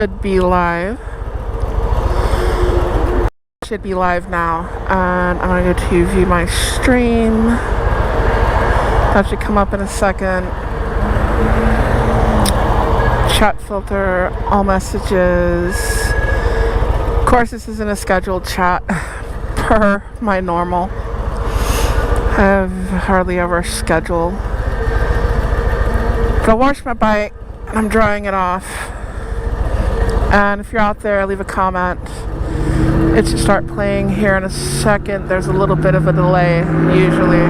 Should be live. Should be live now. And I'm gonna go to view my stream. That should come up in a second. Chat filter, all messages. Of course, this isn't a scheduled chat per my normal. I've hardly ever scheduled. But I washed my bike and I'm drying it off. And if you're out there, leave a comment. It should start playing here in a second. There's a little bit of a delay, usually.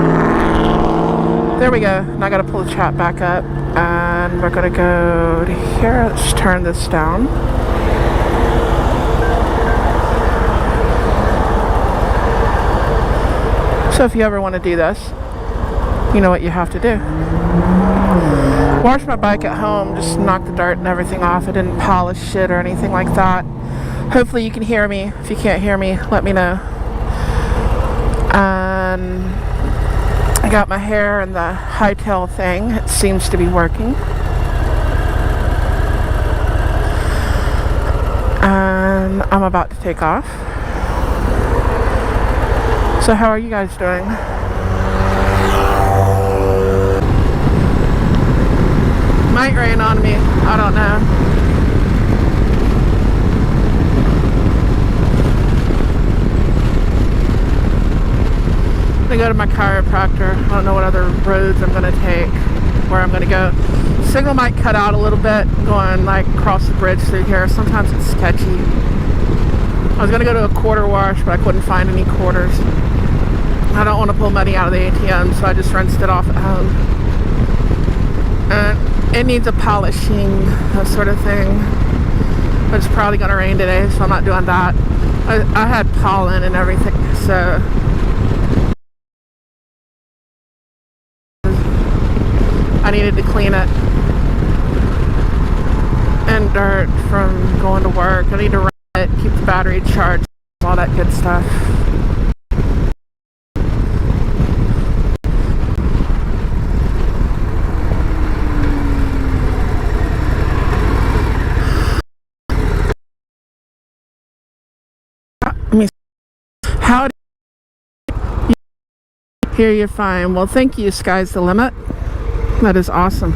There we go. Now I gotta pull the chat back up. And we're gonna go to here. Let's turn this down. So if you ever want to do this, you know what you have to do. Washed my bike at home, just knocked the dirt and everything off. I didn't polish it or anything like that. Hopefully you can hear me. If you can't hear me, let me know. And I got my hair in the hightail thing. It seems to be working. And I'm about to take off. So how are you guys doing? Might rain on me. I don't know. I'm gonna go to my chiropractor. I don't know what other roads I'm gonna take, where I'm gonna go. Signal might cut out a little bit going like across the bridge through here. Sometimes it's sketchy. I was gonna go to a quarter wash, but I couldn't find any quarters. I don't want to pull money out of the ATM, so I just rinsed it off at home. And it needs a polishing, that sort of thing. But it's probably going to rain today, so I'm not doing that. I had pollen and everything, so I needed to clean it. And dirt from going to work. I need to run it, keep the battery charged, all that good stuff. How do you hear you fine? Well, thank you, Sky's the Limit. That is awesome.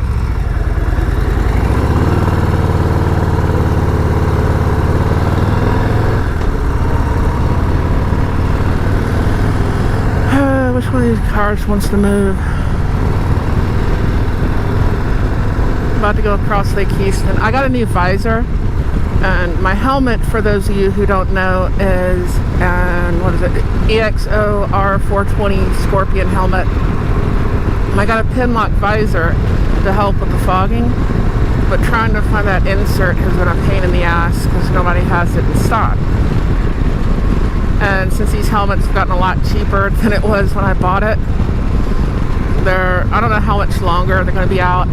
Which one of these cars wants to move? About to go across Lake Houston. I got a new visor. And my helmet, for those of you who don't know, is what is it? EXO R420 Scorpion helmet. And I got a pin lock visor to help with the fogging, but trying to find that insert has been a pain in the ass because nobody has it in stock. And since these helmets have gotten a lot cheaper than it was when I bought it, I don't know how much longer they're going to be out.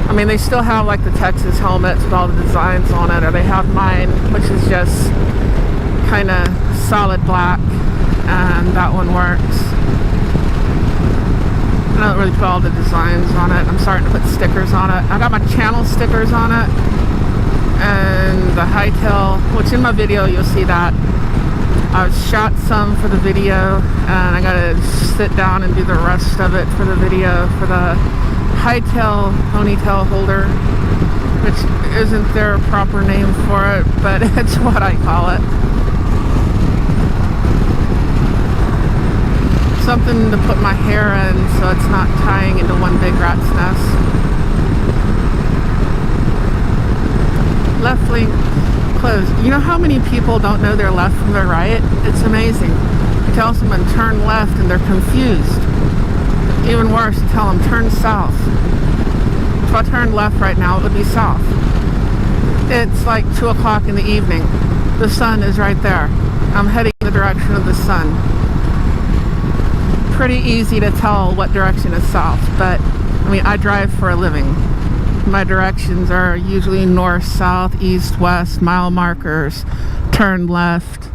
I mean, they still have like the Texas helmets with all the designs on it, or they have mine, which is just kind of solid black, and that one works. I don't really put all the designs on it. I'm starting to put stickers on it. I got my channel stickers on it, and the hightail, which in my video you'll see that. I shot some for the video, and I gotta sit down and do the rest of it for the video for the hightail ponytail holder, which isn't their proper name for it, but it's what I call it. Something to put my hair in so it's not tying into one big rat's nest. Left lane closed. You know how many people don't know their left from their right? It's amazing. You tell someone turn left and they're confused. Even worse, you tell them turn south. If I turned left right now, it would be south. It's like 2 o'clock in the evening. The sun is right there. I'm heading in the direction of the sun. Pretty easy to tell what direction is south, but I mean, I drive for a living. My directions are usually north, south, east, west, mile markers, turn left.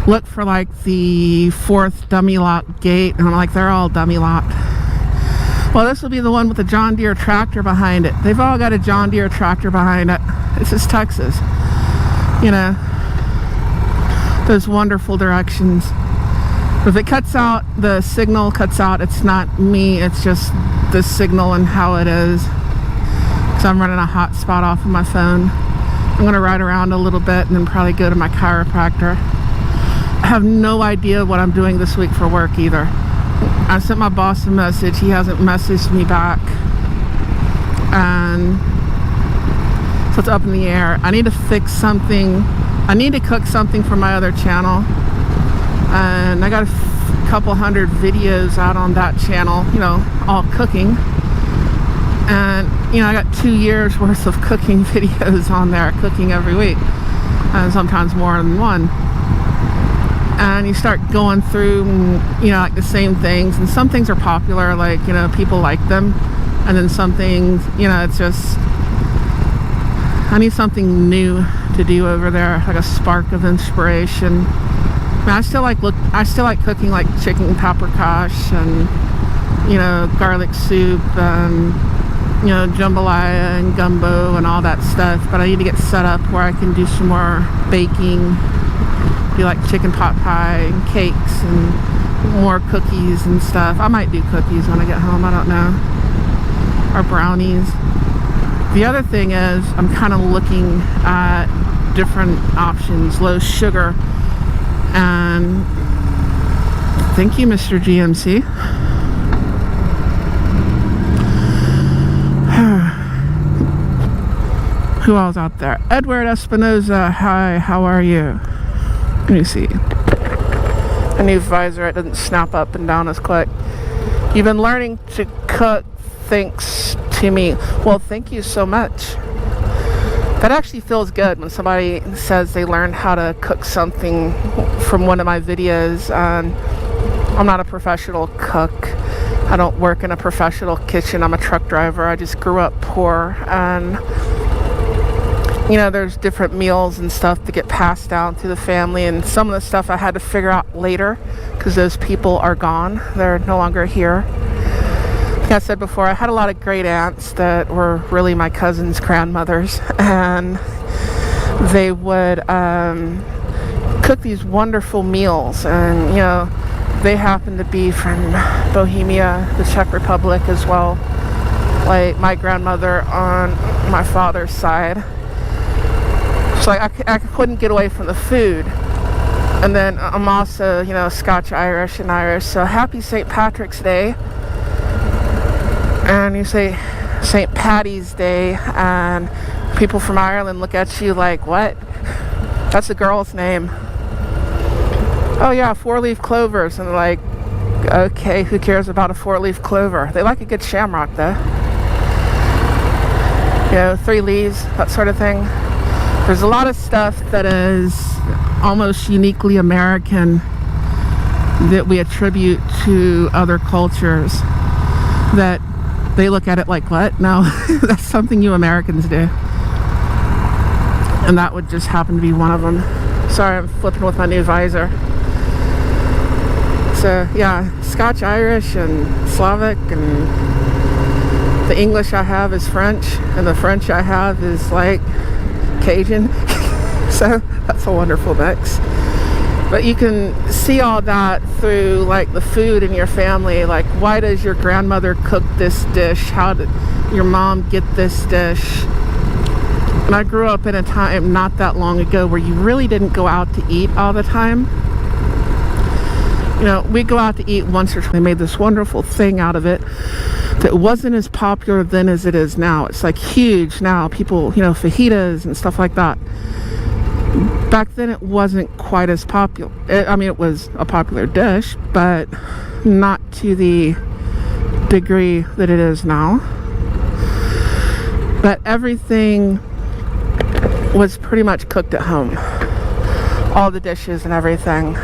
Look for like the 4th dummy lock gate, and I'm like, they're all dummy locked. Well, this will be the one with the John Deere tractor behind it. They've all got a John Deere tractor behind it. This is Texas. You know, those wonderful directions. If it cuts out, the signal cuts out, it's not me, it's just the signal and how it is. Because I'm running a hotspot off of my phone. I'm going to ride around a little bit and then probably go to my chiropractor. I have no idea what I'm doing this week for work either. I sent my boss a message. He hasn't messaged me back. And so it's up in the air. I need to fix something. I need to cook something for my other channel. And I got a couple hundred videos out on that channel, you know, all cooking. And, you know, I got 2 years worth of cooking videos on there, cooking every week. And sometimes more than one. And you start going through, you know, like the same things. And some things are popular, like, you know, people like them. And then some things, you know, it's just, I need something new to do over there, like a spark of inspiration. I mean, I still like cooking like chicken paprikash and, you know, garlic soup and, you know, jambalaya and gumbo and all that stuff. But I need to get set up where I can do some more baking, do like chicken pot pie and cakes and more cookies and stuff. I might do cookies when I get home, I don't know. Or brownies. The other thing is I'm kind of looking at different options, low sugar. And thank you, Mr. GMC. Who else out there? Edward Espinoza. Hi, how are you? Let me see. A new visor. It doesn't snap up and down as quick. You've been learning to cook, thanks to me. Well, thank you so much. That actually feels good when somebody says they learned how to cook something from one of my videos. I'm not a professional cook. I don't work in a professional kitchen. I'm a truck driver. I just grew up poor, and you know, there's different meals and stuff that get passed down through the family, and some of the stuff I had to figure out later because those people are gone. They're no longer here. Like I said before, I had a lot of great aunts that were really my cousin's grandmothers, and they would cook these wonderful meals. And you know, they happened to be from Bohemia, the Czech Republic as well, like my grandmother on my father's side. So I couldn't get away from the food. And then I'm also, you know, Scotch Irish and Irish, so happy St. Patrick's Day. And you say St. Paddy's Day, and people from Ireland look at you like, what? That's a girl's name. Oh yeah, 4-leaf clovers. And they're like, okay, who cares about a 4-leaf clover? They like a good shamrock though. You know, 3 leaves, that sort of thing. There's a lot of stuff that is almost uniquely American that we attribute to other cultures that they look at it like, what? No, that's something you Americans do. And that would just happen to be one of them. Sorry, I'm flipping with my new visor. So yeah, Scotch Irish and Slavic, and the English I have is French, and the French I have is like Cajun. So that's a wonderful mix. But you can see all that through like the food in your family. Like, why does your grandmother cook this dish? How did your mom get this dish? And I grew up in a time not that long ago where you really didn't go out to eat all the time. You know, we go out to eat once or twice. They made this wonderful thing out of it that wasn't as popular then as it is now. It's like huge now. People, you know, fajitas and stuff like that. Back then it wasn't quite as popular. I mean, it was a popular dish, but not to the degree that it is now. But everything was pretty much cooked at home. All the dishes and everything.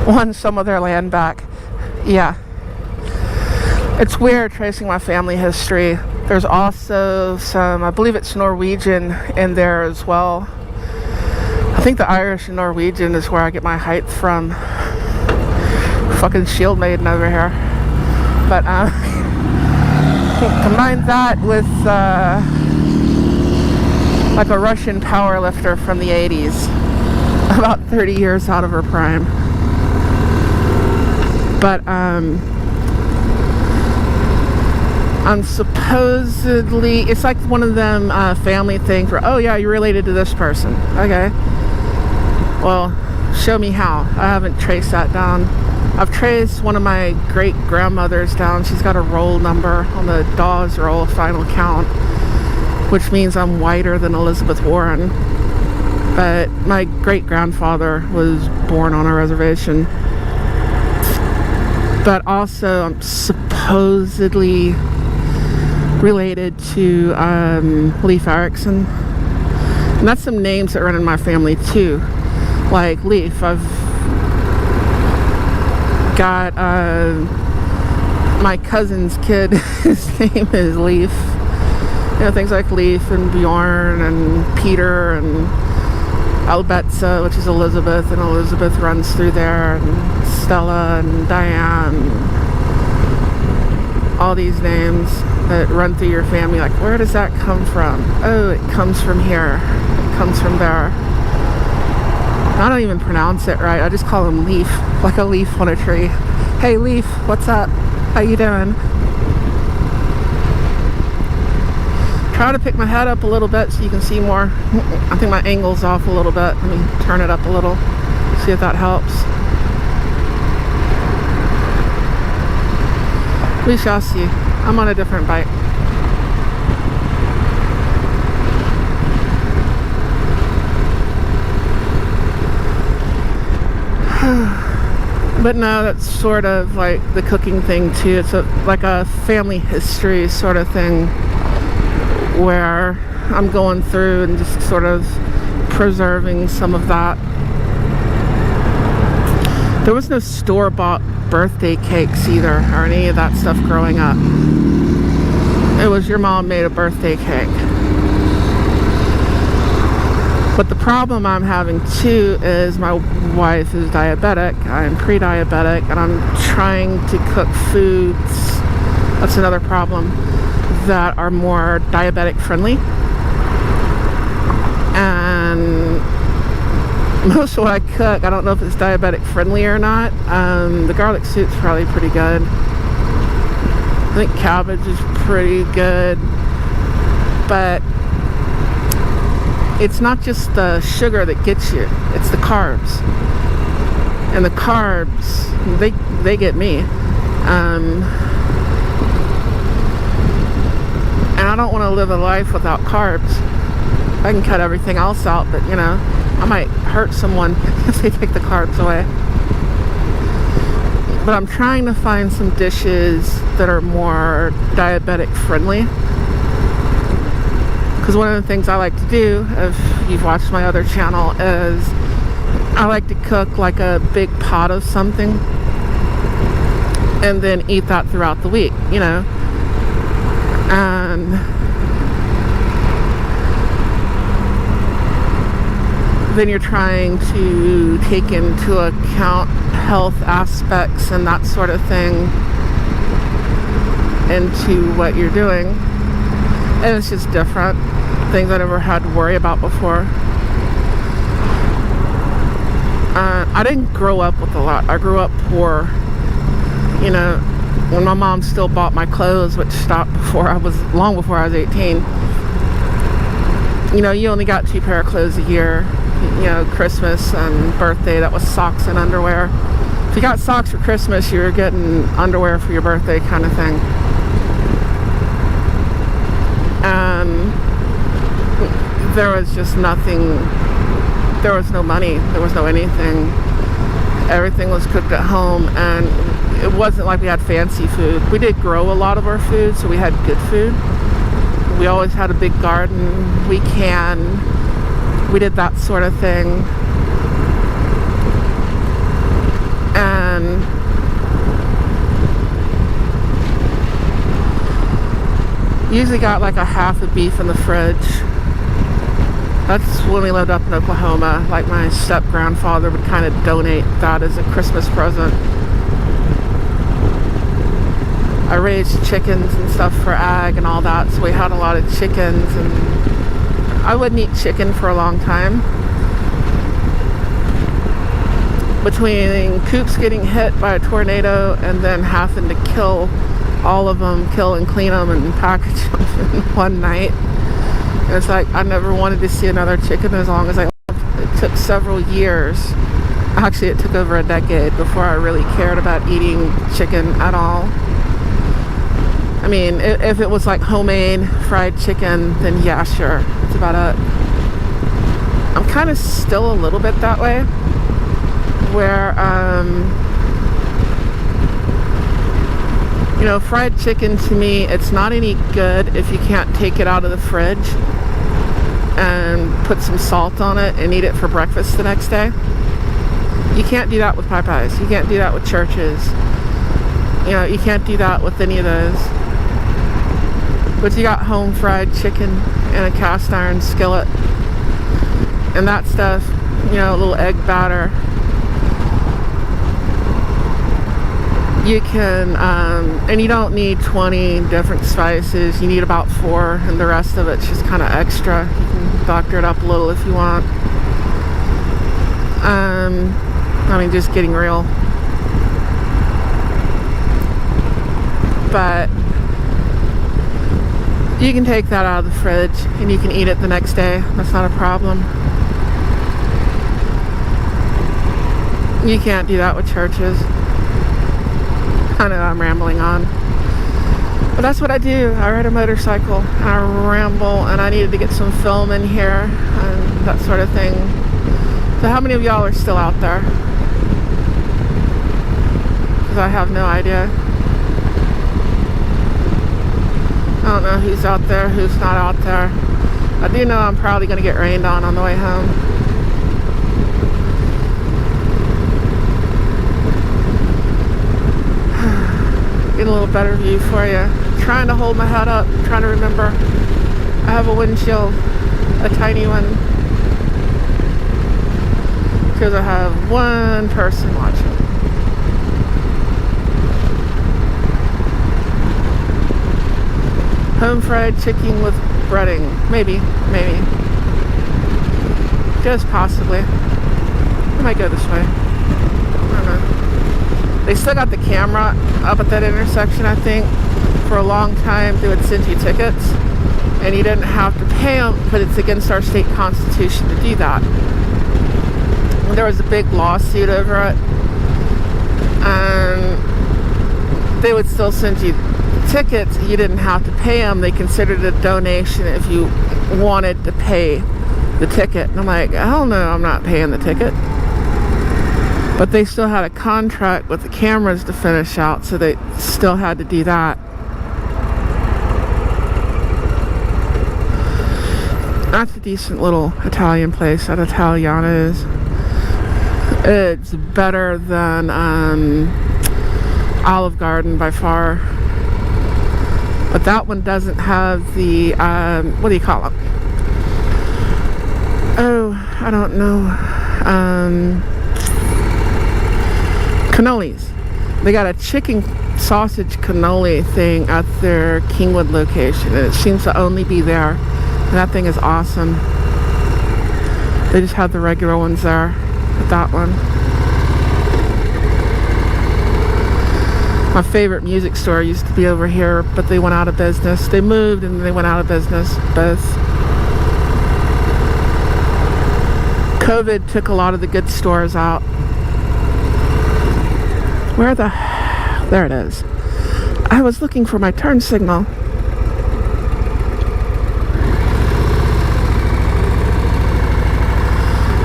Won some of their land back. Yeah. It's weird tracing my family history. There's also some, I believe it's Norwegian in there as well. I think the Irish and Norwegian is where I get my height from. Fucking shield maiden over here. But Combine that with like a Russian power lifter from the 80s, about 30 years out of her prime. But I'm supposedly, it's like one of them family things where, oh yeah, you're related to this person. Okay, well, show me how. I haven't traced that down. I've traced one of my great grandmothers down. She's got a roll number on the Dawes roll final count, which means I'm whiter than Elizabeth Warren. But my great grandfather was born on a reservation. But also I'm supposedly related to Leif Erikson. And that's some names that run in my family too. Like Leif, I've got my cousin's kid, his name is Leif. You know, things like Leif and Bjorn and Peter and Albetsa, which is Elizabeth, and Elizabeth runs through there, and Stella and Diane. All these names that run through your family, like, where does that come from? Oh, it comes from here. It comes from there. I don't even pronounce it right. I just call him Leaf, like a leaf on a tree. Hey, Leaf, what's up? How you doing? Try to pick my head up a little bit so you can see more. I think my angle's off a little bit. Let me turn it up a little. See if that helps. We shall see. I'm on a different bike. But no, that's sort of like the cooking thing too. It's like a family history sort of thing where I'm going through and just sort of preserving some of that. There was no store-bought birthday cakes either, or any of that stuff growing up. It was your mom made a birthday cake. But the problem I'm having too is my wife is diabetic. I'm pre-diabetic, and I'm trying to cook foods, that's another problem, that are more diabetic friendly. And most of what I cook, I don't know if it's diabetic friendly or not. The garlic soup's probably pretty good. I think cabbage is pretty good. But it's not just the sugar that gets you, it's the carbs. And the carbs, they get me. And I don't want to live a life without carbs. I can cut everything else out, but you know, I might hurt someone if they take the carbs away. But I'm trying to find some dishes that are more diabetic friendly. Because one of the things I like to do, if you've watched my other channel, is I like to cook like a big pot of something and then eat that throughout the week, you know. And then you're trying to take into account health aspects and that sort of thing into what you're doing. And it's just different. Things I never had to worry about before. I didn't grow up with a lot. I grew up poor. You know, when my mom still bought my clothes, which stopped long before I was 18. You know, you only got 2 pair of clothes a year. You know, Christmas and birthday, that was socks and underwear. If you got socks for Christmas, you were getting underwear for your birthday kind of thing. There was just nothing, there was no money, there was no anything. Everything was cooked at home, and it wasn't like we had fancy food. We did grow a lot of our food, so we had good food. We always had a big garden. We did that sort of thing. And usually got like a half a beef in the fridge. That's when we lived up in Oklahoma. Like my step-grandfather would kind of donate that as a Christmas present. I raised chickens and stuff for ag and all that, so we had a lot of chickens, and I wouldn't eat chicken for a long time. Between coops getting hit by a tornado and then having to kill all of them, kill and clean them and package them in one night, it's like I never wanted to see another chicken as long as I lived. It took several years. Actually, it took over a decade before I really cared about eating chicken at all. I mean, if it was like homemade fried chicken, then yeah, sure, that's about it. I'm kind of still a little bit that way, where you know, fried chicken to me, it's not any good if you can't take it out of the fridge and put some salt on it and eat it for breakfast the next day. You can't do that with pie pies. You can't do that with churches. You know, you can't do that with any of those. But you got home fried chicken in a cast iron skillet and that stuff, you know, a little egg batter. You can, and you don't need 20 different spices. You need about 4, and the rest of it's just kind of extra. You can doctor it up a little if you want. I mean, just getting real. But you can take that out of the fridge and you can eat it the next day. That's not a problem. You can't do that with churches. I know I'm rambling on, but that's what I do. I ride a motorcycle and I ramble, and I needed to get some film in here and that sort of thing. So how many of y'all are still out there? Because I have no idea. I don't know who's out there, who's not out there. I do know I'm probably going to get rained on the way home. Get a little better view for you. Trying to hold my head up, trying to remember. I have a windshield, a tiny one, because I have one person watching. Home fried chicken with breading. Maybe. Just possibly. I might go this way. I don't know. They still got the camera up at that intersection, I think. For a long time, they would send you tickets, and you didn't have to pay them, but it's against our state constitution to do that. And there was a big lawsuit over it, and they would still send you tickets. You didn't have to pay them. They considered it a donation if you wanted to pay the ticket. And I'm like, hell no, I'm not paying the ticket. But they still had a contract with the cameras to finish out, so they still had to do that. That's a decent little Italian place at Italiana's. It's better than Olive Garden by far. But that one doesn't have the, what do you call it? Oh, I don't know. Cannolis. They got a chicken sausage cannoli thing at their Kingwood location, and it seems to only be there. And that thing is awesome. They just have the regular ones there at that one. My favorite music store used to be over here, but they went out of business. They moved and they went out of business, both. COVID took a lot of the good stores out. Where the... There it is. I was looking for my turn signal.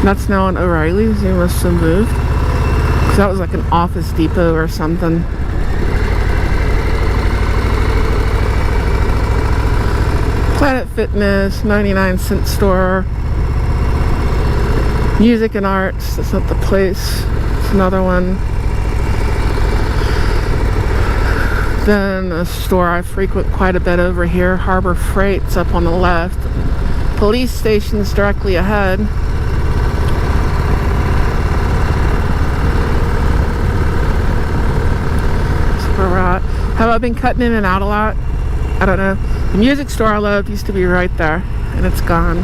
That's now an O'Reilly's. They must have moved. Because that was like an Office Depot or something. Planet Fitness, 99-cent store. Music and Arts. That's not the place. It's another one. Then a store I frequent quite a bit over here, Harbor Freight's up on the left. Police station's directly ahead. That's where we're at. How I've been cutting in and out a lot. I don't know. The music store I loved used to be right there, and it's gone.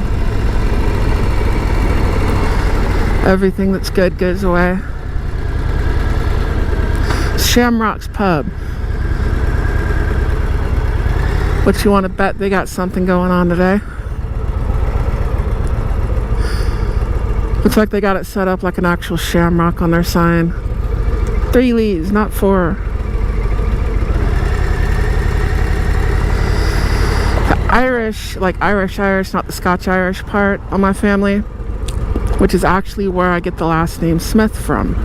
Everything that's good goes away. Shamrock's Pub. What you want to bet they got something going on today? Looks like they got it set up like an actual Shamrock on their sign. 3 Lees, not 4. The Irish, like Irish, not the Scotch-Irish part of my family, which is actually where I get the last name Smith from.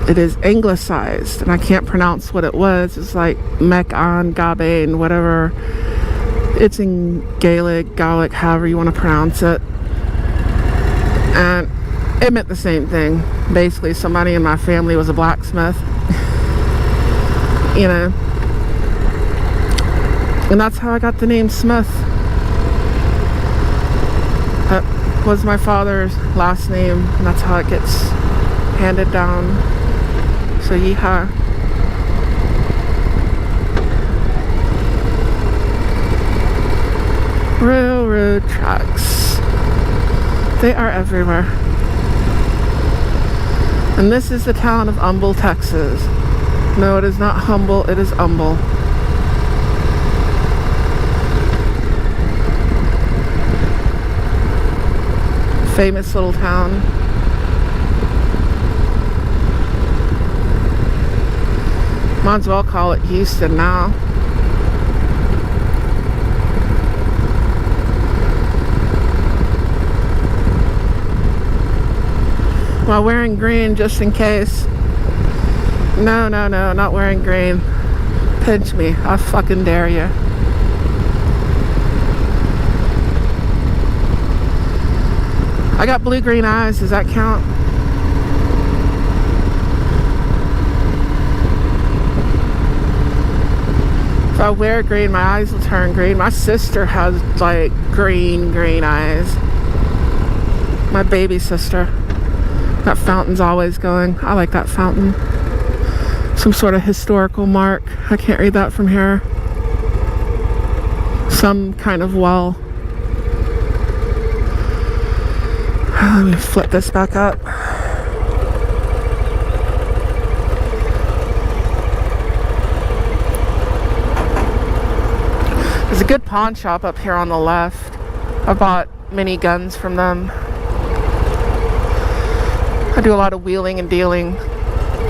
It is anglicized, and I can't pronounce what it was. It's like Meccan, Gabain, whatever. It's in Gaelic, however you want to pronounce it. And it meant the same thing. Basically, somebody in my family was a blacksmith. You know. And that's how I got the name Smith. That was my father's last name, and that's how it gets handed down. So yeehaw. Railroad tracks. They are everywhere. And this is the town of Humble, Texas. No, it is not humble, it is humble. Famous little town. Might as well call it Houston now. While wearing green just in case. No, not wearing green. Pinch me, I fucking dare you. I got blue-green eyes, does that count? If I wear green, my eyes will turn green. My sister has like green eyes. My baby sister. That fountain's always going. I like that fountain. Some sort of historical mark. I can't read that from here. Some kind of well. Let me flip this back up. There's a good pawn shop up here on the left. I bought mini guns from them. I do a lot of wheeling and dealing.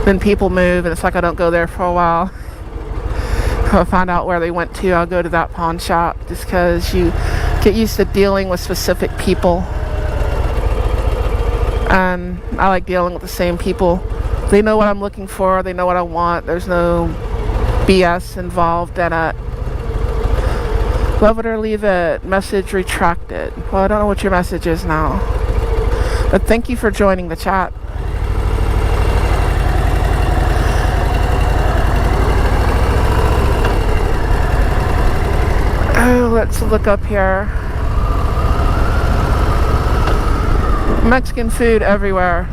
Then people move and it's like I don't go there for a while. If I find out where they went to, I'll go to that pawn shop just because you get used to dealing with specific people. And I like dealing with the same people. They know what I'm looking for. They know what I want. There's no BS involved in it. Love it or leave it. Message retracted. Well, I don't know what your message is now. But thank you for joining the chat. Oh, let's look up here. Mexican food everywhere.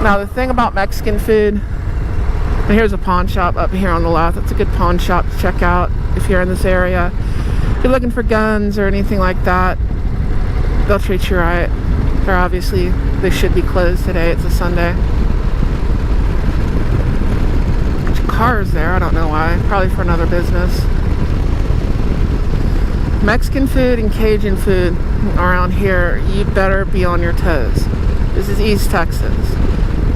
Now the thing about Mexican food, and here's a pawn shop up here on the left. It's a good pawn shop to check out if you're in this area. If you're looking for guns or anything like that, they'll treat you right. They're obviously, they should be closed today. It's a Sunday. There's cars there, I don't know why. Probably for another business. Mexican food and Cajun food around here, you better be on your toes. This is East Texas.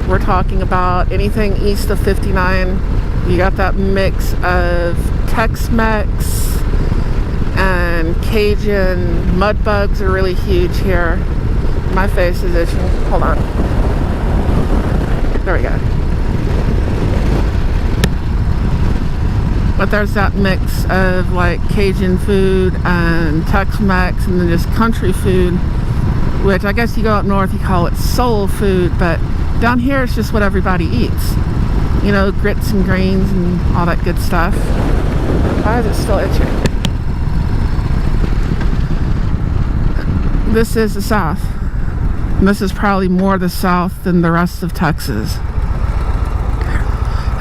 We're talking about anything east of 59. You got that mix of Tex-Mex and Cajun. Mud bugs are really huge here. My face is itching. Hold on. There we go. But there's that mix of like Cajun food and Tex-Mex and then just country food, which I guess you go up north, you call it soul food, but down here it's just what everybody eats. You know, grits and grains and all that good stuff. Why is it still itching? This is the South. And this is probably more the South than the rest of Texas.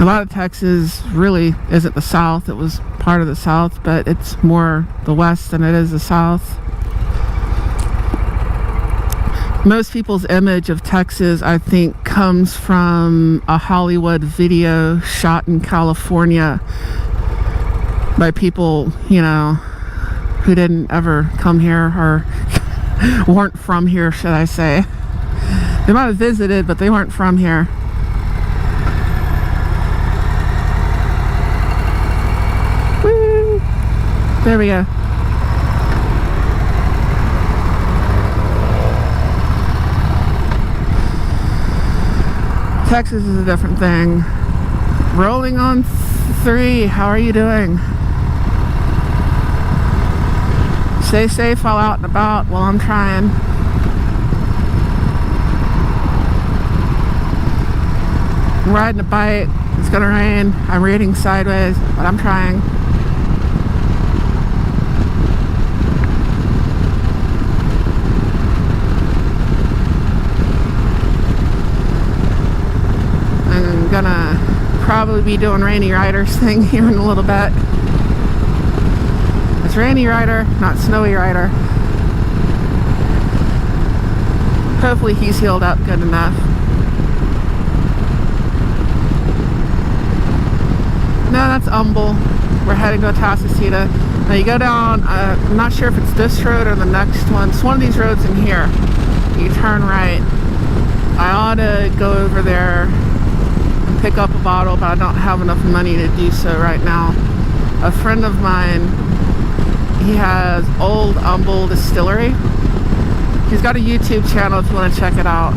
A lot of Texas really isn't the South. It was part of the South, but it's more the West than it is the South. Most people's image of Texas, I think, comes from a Hollywood video shot in California by people, you know, who didn't ever come here or weren't from here, should I say. They might have visited, but they weren't from here. Woo! There we go. Texas is a different thing. Rolling on 3. How are you doing? Stay safe while out and about. Well, I'm trying. I'm riding a bike. It's gonna rain. I'm reading sideways, but I'm trying. I'm gonna probably be doing Rainy Riders thing here in a little bit. It's Rainy Rider, not Snowy Rider. Hopefully he's healed up good enough. No, that's Humble. We're heading to Atascocita. Now you go down, I'm not sure if it's this road or the next one. It's one of these roads in here. You turn right. I ought to go over there and pick up a bottle, but I don't have enough money to do so right now. A friend of mine, he has Old Humble Distillery. He's got a YouTube channel if you want to check it out.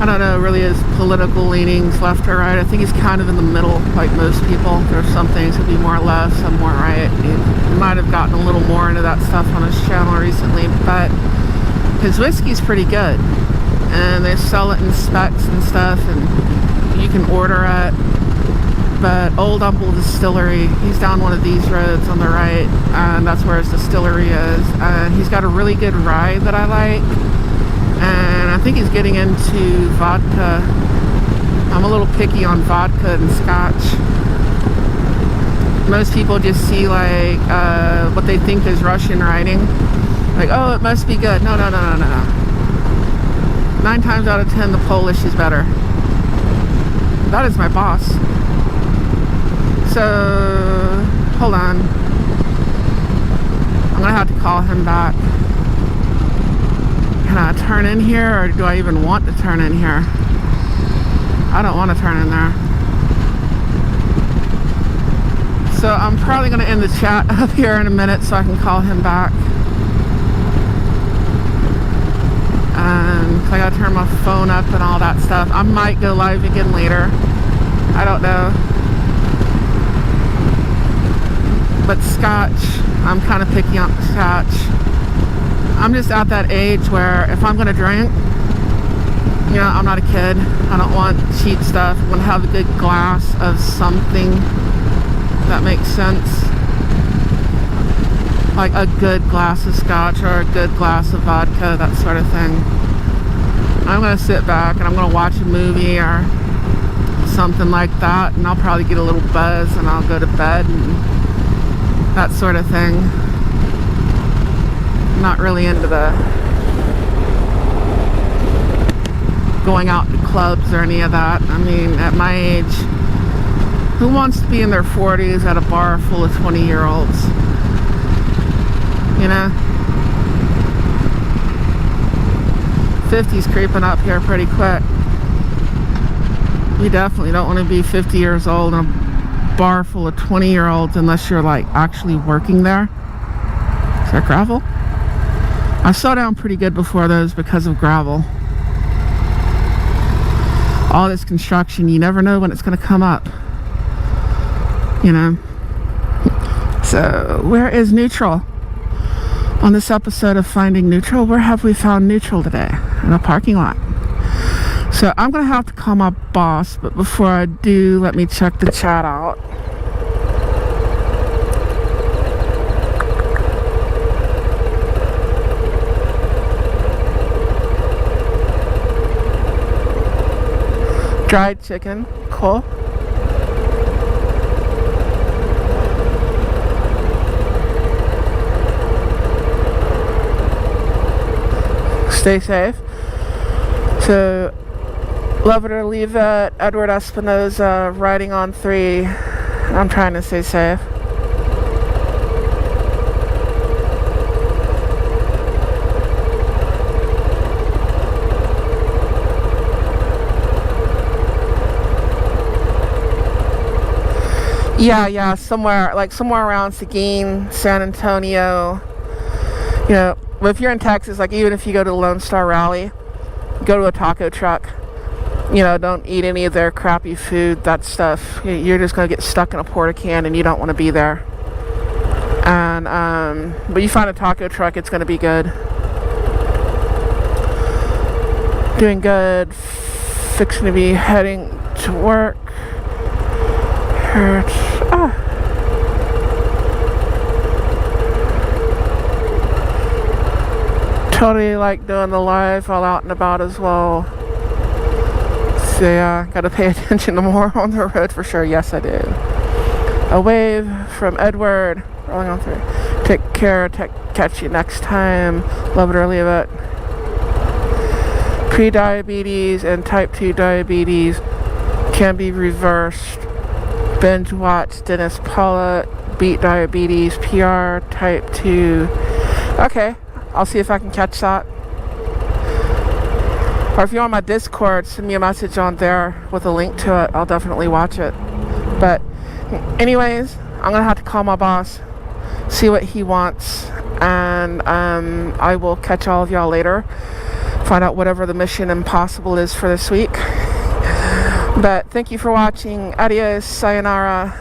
I don't know really his political leanings, left or right. I think he's kind of in the middle, like most people. There's some things that be more left, some more right. He might have gotten a little more into that stuff on his channel recently, but his whiskey's pretty good. And they sell it in specs and stuff, and you can order it. But Old Humble Distillery, he's down one of these roads on the right, and that's where his distillery is. And he's got a really good rye that I like. And I think he's getting into vodka. I'm a little picky on vodka and scotch. Most people just see like what they think is Russian writing. Like, oh, it must be good. No. 9 times out of 10, the Polish is better. That is my boss. So, hold on. I'm gonna have to call him back. Can I turn in here, or do I even want to turn in here? I don't want to turn in there. So I'm probably going to end the chat up here in a minute so I can call him back. I got to turn my phone up and all that stuff. I might go live again later. I don't know. But scotch, I'm kind of picky on scotch. I'm just at that age where if I'm going to drink, you know, I'm not a kid. I don't want cheap stuff. I want to have a good glass of something. That makes sense. Like a good glass of scotch or a good glass of vodka, that sort of thing. I'm going to sit back and I'm going to watch a movie or something like that, and I'll probably get a little buzz and I'll go to bed and that sort of thing. Not really into the going out to clubs or any of that. I mean, at my age, who wants to be in their 40s at a bar full of 20-year-olds? You know? 50's creeping up here pretty quick. You definitely don't want to be 50 years old in a bar full of 20-year-olds unless you're like actually working there. Is that gravel? I slowed down pretty good before those because of gravel. All this construction, you never know when it's going to come up. You know? So, where is neutral? On this episode of Finding Neutral, where have we found neutral today? In a parking lot. So, I'm going to have to call my boss, but before I do, let me check the chat out. Dried chicken. Cool. Stay safe. So, love it or leave it. Edward Espinoza riding on 3. I'm trying to stay safe. Yeah, somewhere around Seguin, San Antonio. You know, if you're in Texas, like even if you go to the Lone Star Rally, go to a taco truck. You know, don't eat any of their crappy food, that stuff. You're just going to get stuck in a porta can and you don't want to be there. And, but you find a taco truck, it's going to be good. Doing good. Fixing to be heading to work. Totally like doing the live while out and about as well. So yeah, gotta pay attention to more on the road for sure. Yes, I do. A wave from Edward. Rolling on 3. Take care. Catch you next time. Love it or leave it. Pre-diabetes and type 2 diabetes can be reversed. Binge watch Dennis Paula, Beat Diabetes, PR, Type 2. Okay, I'll see if I can catch that. Or if you're on my Discord, send me a message on there with a link to it. I'll definitely watch it. But anyways, I'm going to have to call my boss, see what he wants, and I will catch all of y'all later. Find out whatever the mission impossible is for this week. But thank you for watching. Adios, sayonara.